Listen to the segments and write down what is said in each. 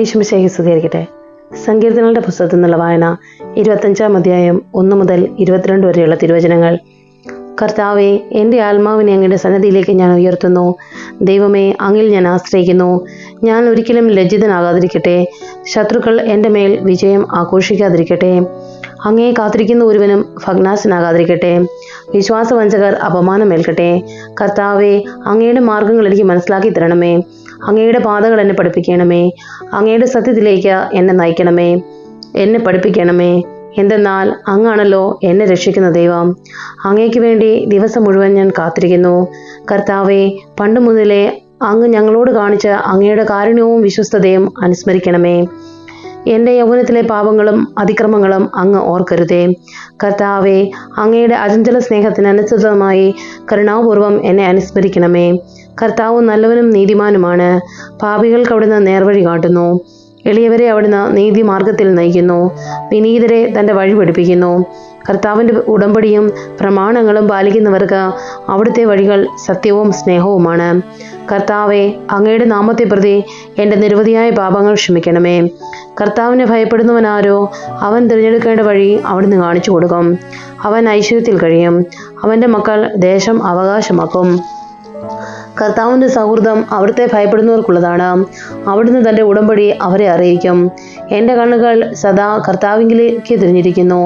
യേശുമിശിഹായെ സ്തുതിയായിരിക്കട്ടെ. സങ്കീർത്തനങ്ങളുടെ പുസ്തകത്തിൽ നിന്നുള്ള വായന 25-ാം അധ്യായം 1 മുതൽ 22 വരെയുള്ള തിരുവചനങ്ങൾ. കർത്താവെ, എൻ്റെ ആത്മാവിനെ അങ്ങയുടെ സന്നിധിയിലേക്ക് ഞാൻ ഉയർത്തുന്നു. ദൈവമേ, അങ്ങിൽ ഞാൻ ആശ്രയിക്കുന്നു. ഞാൻ ഒരിക്കലും ലജ്ജിതനാകാതിരിക്കട്ടെ. ശത്രുക്കൾ എൻ്റെ മേൽ വിജയം ആഘോഷിക്കാതിരിക്കട്ടെ. അങ്ങയെ കാത്തിരിക്കുന്ന ഒരുവനും ഭഗ്നാശനാകാതിരിക്കട്ടെ. വിശ്വാസവഞ്ചകർ അപമാനമേൽക്കട്ടെ. കർത്താവെ, അങ്ങയുടെ മാർഗങ്ങൾ എനിക്ക് മനസ്സിലാക്കി തരണമേ. അങ്ങയുടെ പാതകൾ എന്നെ പഠിപ്പിക്കണമേ. അങ്ങയുടെ സത്യത്തിലേക്ക് എന്നെ നയിക്കണമേ, എന്നെ പഠിപ്പിക്കണമേ. എന്തെന്നാൽ അങ്ങാണല്ലോ എന്നെ രക്ഷിക്കുന്ന ദൈവം. അങ്ങയ്ക്ക് വേണ്ടി ദിവസം മുഴുവൻ ഞാൻ കാത്തിരിക്കുന്നു. കർത്താവെ, പണ്ട് മുതലേ അങ്ങ് ഞങ്ങളോട് കാണിച്ച അങ്ങയുടെ കാരുണ്യവും വിശ്വസ്തതയും അനുസ്മരിക്കണമേ. എൻ്റെ യൗവനത്തിലെ പാപങ്ങളും അതിക്രമങ്ങളും അങ്ങ് ഓർക്കരുതേ. കർത്താവെ, അങ്ങയുടെ അചഞ്ചല സ്നേഹത്തിനനുസൃതമായി കരുണാപൂർവം എന്നെ അനുസ്മരിക്കണമേ. കർത്താവ് നല്ലവനും നീതിമാനുമാണ്. പാപികൾക്ക് അവിടുന്ന് നേർവഴി കാട്ടുന്നു. എളിയവരെ അവിടുന്ന് നീതിമാർഗത്തിൽ നയിക്കുന്നു. വിനീതരെ തൻ്റെ വഴി പഠിപ്പിക്കുന്നു. കർത്താവിൻ്റെ ഉടമ്പടിയും പ്രമാണങ്ങളും പാലിക്കുന്നവർക്ക് അവിടുത്തെ വഴികൾ സത്യവും സ്നേഹവുമാണ്. കർത്താവെ, അങ്ങയുടെ നാമത്തെ പ്രതി എൻ്റെ നിരവധിയായ പാപങ്ങൾ ക്ഷമിക്കണമേ. കർത്താവിനെ ഭയപ്പെടുന്നവനാരോ അവൻ തിരഞ്ഞെടുക്കേണ്ട വഴി അവിടുന്ന് കാണിച്ചു കൊടുക്കും. അവൻ ഐശ്വര്യത്തിൽ കഴിയും. അവൻ്റെ മക്കൾ ദേശം അവകാശമാക്കും. കർത്താവിൻ്റെ സൗഹൃദം അവിടുത്തെ ഭയപ്പെടുന്നവർക്കുള്ളതാണ്. അവിടുന്ന് തൻ്റെ ഉടമ്പടി അവരെ അറിയിക്കും. എൻ്റെ കണ്ണുകൾ സദാ കർത്താവിലേക്ക് തിരിഞ്ഞിരിക്കുന്നു.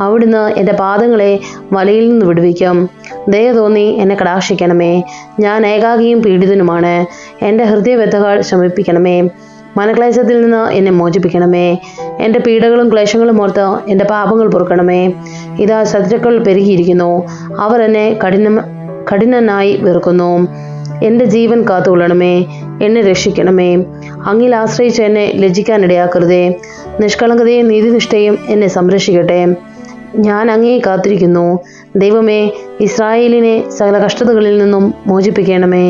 അവിടുന്ന് എൻ്റെ പാദങ്ങളെ വലയിൽ നിന്ന് വിടുവിക്കും. ദയ തോന്നി എന്നെ കടാക്ഷിക്കണമേ. ഞാൻ ഏകാകിയും പീഡിതനുമാണ്. എൻ്റെ ഹൃദയവ്യഥകൾ ശമിപ്പിക്കണമേ. മനക്ലേശത്തിൽ നിന്ന് എന്നെ മോചിപ്പിക്കണമേ. എൻ്റെ പീഡകളും ക്ലേശങ്ങളും ഓർത്ത് എൻ്റെ പാപങ്ങൾ പൊറുക്കണമേ. ഇതാ ശത്രുക്കൾ പെരുകിയിരിക്കുന്നു. അവർ എന്നെ കഠിനനായി വെറുക്കുന്നു. എൻ്റെ ജീവൻ കാത്തുകൊള്ളണമേ. എന്നെ രക്ഷിക്കണമേ. അങ്ങിൽ ആശ്രയിച്ച് എന്നെ ലജ്ജിക്കാനിടയാക്കരുതേ. നിഷ്കളങ്കതയും നീതിനിഷ്ഠയും എന്നെ സംരക്ഷിക്കട്ടെ. ഞാൻ അങ്ങയെ കാത്തിരിക്കുന്നു. ദൈവമേ, ഇസ്രായേലിനെ സകല കഷ്ടതകളിൽ നിന്നും മോചിപ്പിക്കണമേ.